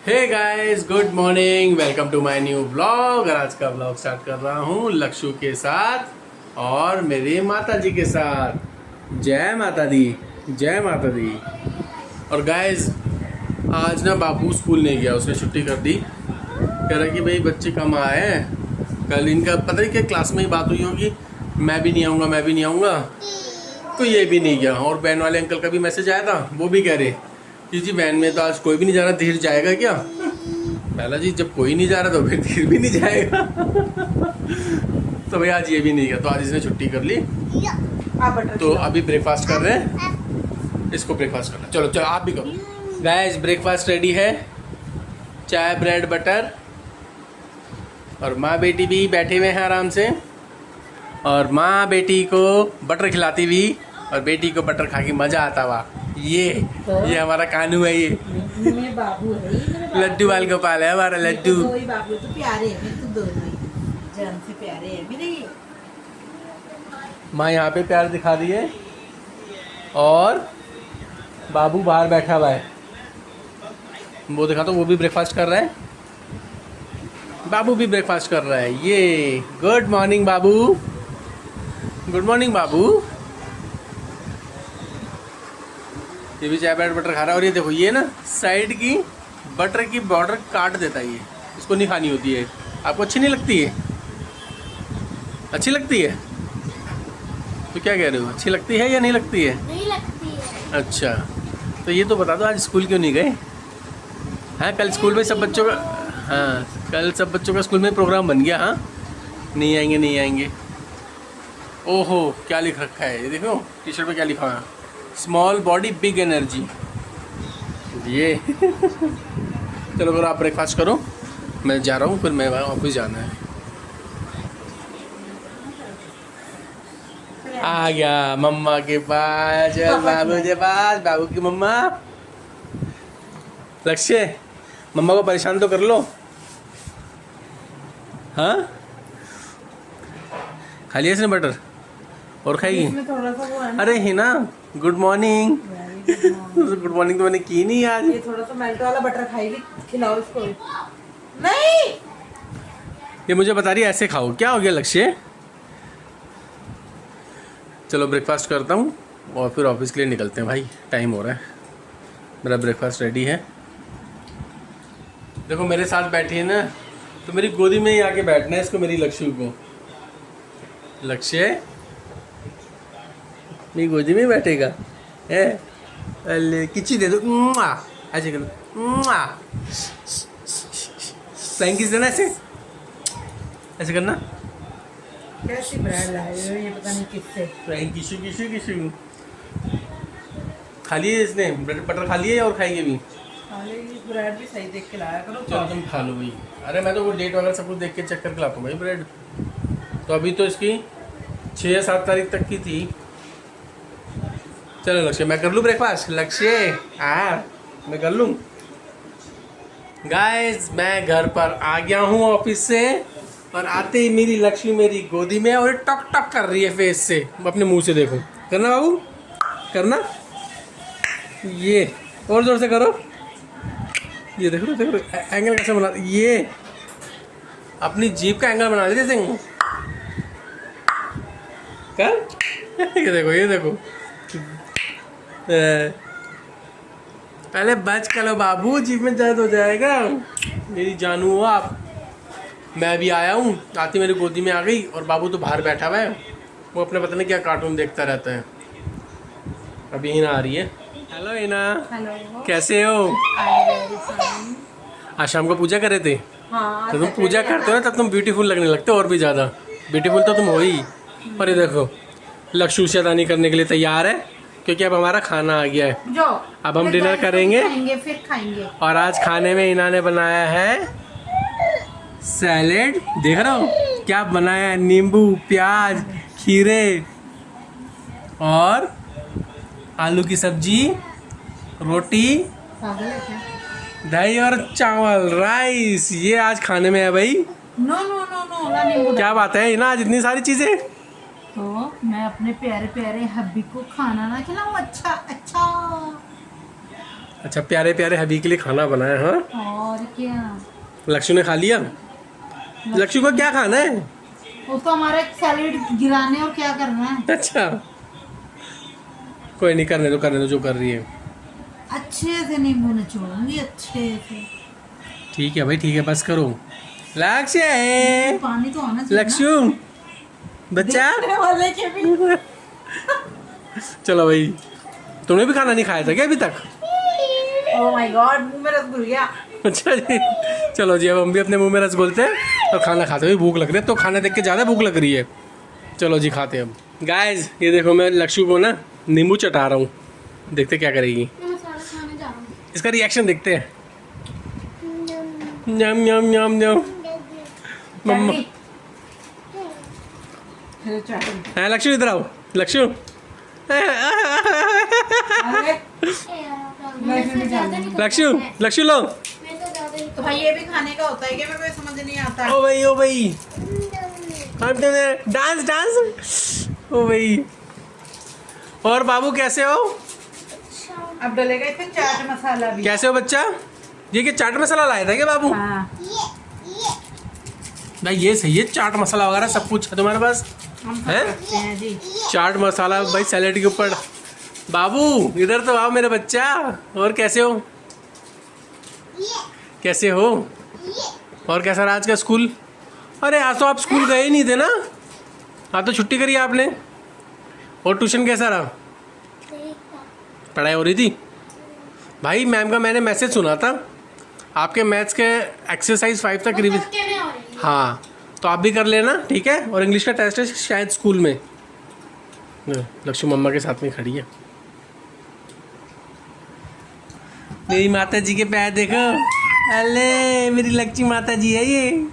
Hey guys, good morning, welcome to my new vlog. और आज का व्लॉग स्टार्ट कर रहा हूँ लक्षु के साथ और मेरी माता जी के साथ। जय माता दी, जय माता दी। और गाइस, आज ना बाबू स्कूल नहीं गया, उसने छुट्टी कर दी। कह रहा कि भाई बच्चे कम आए हैं, कल इनका पता नहीं क्या क्लास में ही बात हुई होगी, मैं भी नहीं आऊँगा, मैं भी नहीं आऊँगा, तो ये भी नहीं गया। और वैन वाले अंकल का भी मैसेज आया था, वो भी कह रहे कि जी वैन में तो आज कोई भी नहीं जा रहा, धीर जाएगा क्या? पहला जी, जब कोई नहीं जा रहा तो फिर धीर भी नहीं जाएगा। तो भाई आज ये भी नहीं गया, तो आज इसने छुट्टी कर ली। तो अभी ब्रेकफास्ट कर रहे हैं, इसको ब्रेकफास्ट करना। चलो चलो आप भी करो। गाइस, ब्रेकफास्ट रेडी है, चाय ब्रेड बटर, और माँ बेटी भी बैठे हुए हैं आराम से। और माँ बेटी को बटर खिलाती हुई और बेटी को बटर खा के मजा आता हुआ। ये हमारा कानू है, ये बाबू है, लड्डू बाल गोपाल है हमारा लड्डू। बाबू तो प्यारे हैं, तो दोनों जान से प्यारे हैं मेरे। माँ यहाँ पे प्यार दिखा रही है और बाबू बाहर बैठा हुआ है, वो दिखा तो वो भी ब्रेकफास्ट कर रहा है। बाबू भी ब्रेकफास्ट कर रहा है। ये गुड मॉर्निंग बाबू, गुड मॉर्निंग बाबू। ये भी चाय ब्रेड बटर खा रहा है। और ये देखो, ये ना साइड की बटर की बॉर्डर काट देता है, ये इसको नहीं खानी होती है। आपको अच्छी नहीं लगती है? अच्छी लगती है तो क्या कह रहे हो, अच्छी लगती है या नहीं लगती है? नहीं लगती है। अच्छा, तो ये तो बता दो, आज स्कूल क्यों नहीं गए? हाँ, कल स्कूल में सब बच्चों का, हाँ कल सब बच्चों का स्कूल में प्रोग्राम बन गया। हाँ, नहीं आएंगे, नहीं आएंगे। ओहो, क्या लिख रखा है ये देखो, टी शर्ट पे क्या लिखा है, स्मॉल बॉडी बिग एनर्जी। ये चलो करो, आप ब्रेकफास्ट करो, मैं जा रहा हूँ, फिर मैं ऑफिस जाना है। आ गया मम्मा के पास, बाबू के पास, बाबू की मम्मा। लक्ष्य, मम्मा को परेशान तो कर लो। हाँ, खा लिया इसने बटर और खाएगी? थोड़ा सा वो है ना। अरे Hina, good morning. Good morning तो मैंने की नहीं आज। ये थोड़ा सा मेल्ट वाला बटर खाएगी, खिलाओ इसको। नहीं, ये मुझे बता रही है ऐसे खाओ, क्या हो गया लक्ष्य? चलो ब्रेकफास्ट करता हूँ और फिर ऑफिस के लिए निकलते हैं भाई, टाइम हो रहा है। मेरा ब्रेकफास्ट रेडी है। देखो मेरे साथ बैठी है ना, तो मेरी गोदी में ही आके बैठना है इसको, मेरी लक्ष्य को। लक्ष्य मेरी गोदी में बैठेगा है? अरे किची दे दो, ऐसे करो, फ्लाइंग किस देना, ऐसे ऐसे करना। कैसी ब्रेड लाए हो ये पता नहीं किससे। फ्लाइंग किशु किशु किशु। खा लिए इसने बटर, खा लिए और खाएंगे भी। ब्रेड भी सही देख के लाया करो। चलो तुम खा लो भाई। अरे मैं तो वो डेट वगैरह सब कुछ देख के चेक करके लाता हूँ भाई ब्रेड। तो अभी तो इसकी 6 या 7 तारीख तक की थी। चलो लक्ष्य, मैं कर लूँ ब्रेकफास्ट? लक्ष्य मैं कर लूँ। गाइस, मैं घर पर आ गया हूँ ऑफिस से, और आते ही मेरी लक्ष्मी मेरी गोदी में और टक टक कर रही है फेस से, अपने मुंह से। देखो, करना बाबू, करना, ये और जोर से करो। ये देखो देखो एंगल कैसे बना, ये अपनी जीभ का एंगल बना लेते थे कर। ये देखो, ये देखो। पहले बच कर लो बाबू, जीभ में दर्द हो जाएगा। मेरी जानू हो आप। मैं भी आया हूँ, आती मेरी गोदी में आ गई, और बाबू तो बाहर बैठा हुआ है, वो अपने पता नहीं क्या कार्टून देखता रहता है। अभी हिना आ रही है। हेलो हिना, हेलो, कैसे हो? आज शाम को पूजा करे थे? हाँ, तो तुम पूजा करते हो ना, तब तुम ब्यूटीफुल लगने लगते हो, और भी ज़्यादा ब्यूटीफुल तो तुम हो ही। और ये देखो, लक्ष्य शैतानी करने के लिए तैयार है, क्योंकि अब हमारा खाना आ गया है। जो अब हम डिनर करेंगे, फिर खाएंगे। और आज खाने में इन्होंने बनाया है सैलेड। देख रहे हो क्या बनाया है? नींबू, प्याज, खीरे और आलू की सब्जी, रोटी, पागल है क्या? दही और चावल, राइस। ये आज खाने में है भाई। नो नो नो नो, ना नींबू। क्या बात है ना, आज इतनी सारी चीजें। तो मैं अपने प्यारे प्यारे हब्बी को खाना ना खिलाऊं? अच्छा अच्छा। अच्छा, प्यारे प्यारे हबी के लिए खाना बनाया। हाँ, और क्या। लक्ष्य ने खा लिया। लक्ष्य को क्या खाना है? वो तो हमारा सैलेड गिराने और क्या करना है। अच्छा कोई नहीं, करने दो जो कर रही है। अच्छे से नींबू निचोड़ूंगी, अच्छे से। ठीक है भाई, ठीक है, बस करो। लक्ष्य, पानी तो आना चाहिए ना। लक्ष्य बच्चा। देखने वाले के भी। चलो भाई, तुमने भी खाना नहीं खाया था क्या अभी तक? ओह माय गॉड, मुंह में रस घुल गया। अच्छा जी, चलो जी, अब हम भी अपने मुंह में रस घोलते हैं और खाना खाते हुए। भूख लग रही है, तो खाना देख के ज़्यादा भूख लग रही है। चलो जी, खाते हैं अब। गाइस ये देखो, मैं लक्ष्य को ना नींबू चटा रहा हूँ, देखते क्या करेगी। इसका रिएक्शन देखते हैं। न्याम न्याम न्याम न्याम। मम्मा है लक्ष्य, इधर आओ लक्ष्य। लक्ष्य, लक्ष्य लो। तो भाई ये भी खाने का होता है क्या? मेरे को समझ नहीं आता। ओ भाई, ओ भाई, डांस डांस। ओ भाई, और बाबू कैसे हो? अब डलेगा इसमें चाट मसाला भी। कैसे हो बच्चा? ये क्या चाट मसाला लाया था क्या बाबू? हाँ। भाई ये सही है, चाट मसाला वगैरह सब कुछ है तुम्हारे पास हम है? करते हैं जी। चाट मसाला भाई सैलेड के ऊपर। बाबू इधर तो आओ मेरे बच्चा। और कैसे हो? कैसे हो? और कैसा रहा आज का स्कूल? अरे आज तो आप स्कूल गए ही नहीं थे ना, आज तो छुट्टी करी आपने। और ट्यूशन कैसा रहा? पढ़ाई हो रही थी? भाई मैम का मैंने मैसेज सुना था, आपके मैथ्स के एक्सरसाइज 5 तक रिवीजन। हाँ तो आप भी कर लेना, ठीक है। और इंग्लिश का टेस्ट है शायद स्कूल में। लक्ष्मी मम्मा के साथ में खड़ी है। मेरी माता जी के पैर देखो। अले मेरी लक्ष्मी माता जी है ये।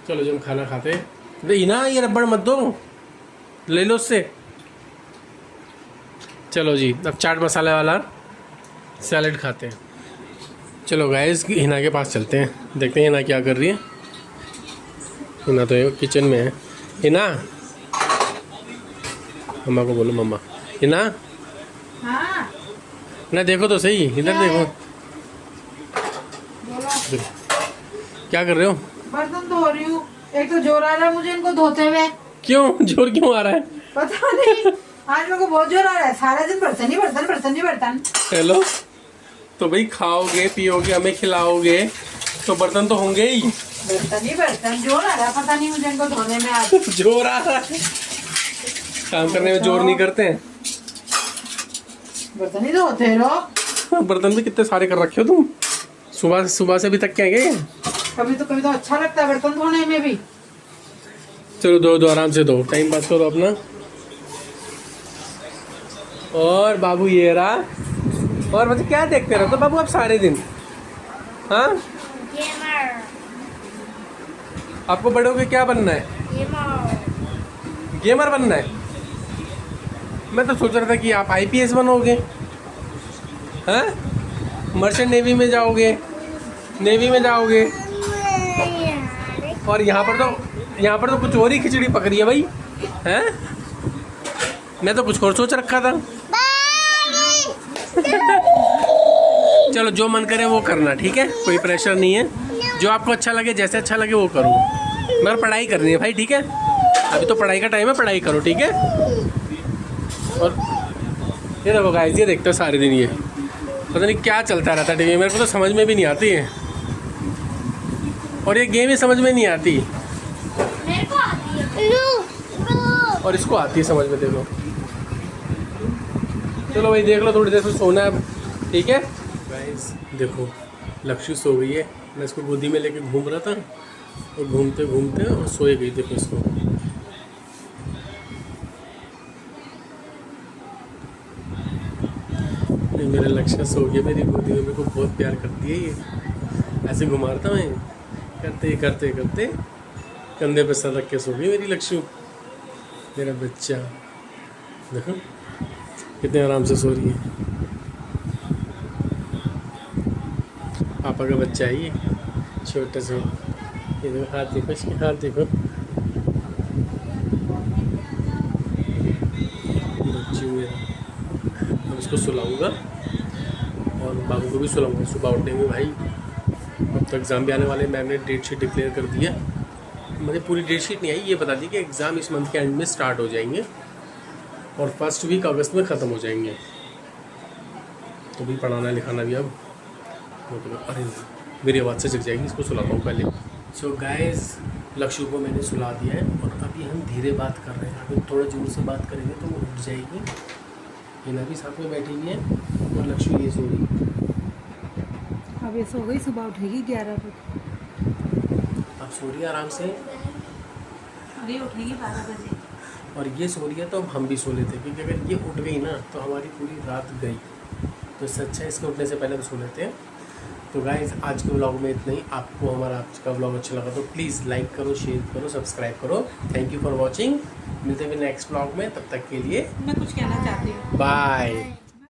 चलो जब हम खाना खाते हैं ना, ये रबड़ मत दो, ले लो उससे। चलो जी, अब चाट मसाले वाला सैलेड खाते हैं। चलो गाइस, हिना के पास चलते हैं, देखते हैं हिना क्या कर रही है। हिना तो किचन में है। हिना, मम्मा को बोलो, मम्मा। हिना, हाँ ना देखो तो सही, इधर देखो। बोलो। क्या कर रहे हो? बर्तन धो रही हूँ। एक तो जोर आ रहा है मुझे इनको धोते हुए। क्यों जोर क्यों आ रहा है? पता नहीं, आज मेरे को बहुत जोर आ रहा है। सारा दिन बर्तन ही बर्तन, बर्तन ही बर्तन। हेलो, तो भाई खाओगे पियोगे हमें खिलाओगे तो बर्तन तो होंगे ही। बर्तन ही बर्तन, जोर आ रहा है, पता नहीं मुझे इनको धोने में आज। जोर आ रहा है, काम करने में जोर नहीं करते हैं। बर्तन ही धोते रहो। बर्तन भी कितने सारे कर रखे हो तुम, सुबह से अभी तक क्या गए। कभी तो अच्छा लगता है बर्तन धोने में भी। चलो दो दो, आराम से दो, टाइम पास करो अपना। और बाबू ये रहा। और मतलब क्या देखते रहते हो बाबू आप सारे दिन? हाँ, आपको बड़े होके क्या बनना है? गेमर बनना है? मैं तो सोच रहा था कि आप आईपीएस बनोगे, हैं? मर्चेंट नेवी में जाओगे, नेवी में जाओगे। और यहाँ पर तो कुछ और ही खिचड़ी पक रही है भाई, हैं? मैं तो कुछ और सोच रखा था। चलो जो मन करे वो करना, ठीक है, कोई प्रेशर नहीं है। जो आपको अच्छा लगे, जैसे अच्छा लगे वो करो। मगर पढ़ाई करनी है भाई, ठीक है। अभी तो पढ़ाई का टाइम है, पढ़ाई करो, ठीक है। और ये देखो गाइस, ये देखते हो सारे दिन ये पता नहीं क्या चलता रहता है टीवी, मेरे को तो समझ में भी नहीं आती है। और ये गेम ही समझ में नहीं आती, मेरे को आती है। और इसको आती है समझ में। देखो, चलो भाई देख लो, थोड़ी देर से सोना है अब, ठीक है। गाइस देखो, लक्ष्य सो गई है। मैं इसको गोदी में लेके घूम रहा था और घूमते घूमते और सोए गई। देखो इसको, ये मेरा लक्ष्य सो गया मेरी गोदी में। मेरे को बहुत प्यार करती है ये, ऐसे घुमाता मैं, करते करते करते कंधे पे सर रख के सो गई मेरी लक्ष्य, मेरा बच्चा। देखो कितने आराम से सो रही है। पापा का बच्चा है ये, छोटा सा। ये देखो हाथ देखो, इसके हाथ देखो, बच्ची मेरा। इसको सुलाऊंगा और बाबू को भी सुलाऊंगा। सुबह उठेंगे भाई, अब तो एग्ज़ाम भी आने वाले। मैम ने डेट शीट डिक्लेयर कर दी है, मुझे पूरी डेट शीट नहीं आई, ये बता दी कि एग्ज़ाम इस मंथ के एंड में स्टार्ट हो जाएंगे और फर्स्ट वीक अगस्त में ख़त्म हो जाएंगे। तो भी पढ़ाना लिखाना भी अब अरे मेरी आवाज़ से जग जाएगी, इसको सुलाता हूँ पहले। सो गाइस, लक्ष्य को मैंने सुला दिया है और अभी हम धीरे बात कर रहे हैं। अभी थोड़ा जोर से बात करेंगे तो वो उठ जाएगी। हिना भी साथ में बैठी हुई है और लक्ष्य ये सो रही। अब ये सो गई, सुबह उठेगी 11 बजे। अब सो रही है आराम से अभी उठेगी 12 बजे। और ये सो रही है तो अब हम भी सो लेते, क्योंकि अगर ये उठ गई ना तो हमारी पूरी रात गई। तो इससे अच्छा है इसके उठने से पहले तो सो लेते हैं। तो गाइस, आज के व्लॉग में इतना ही। आपको हमारा आज का व्लॉग अच्छा लगा तो प्लीज़ लाइक करो, शेयर करो, सब्सक्राइब करो। Thank you for watching. मिलते हैं नेक्स्ट व्लॉग में, तब तक के लिए मैं कुछ कहना चाहती हूँ। बाय।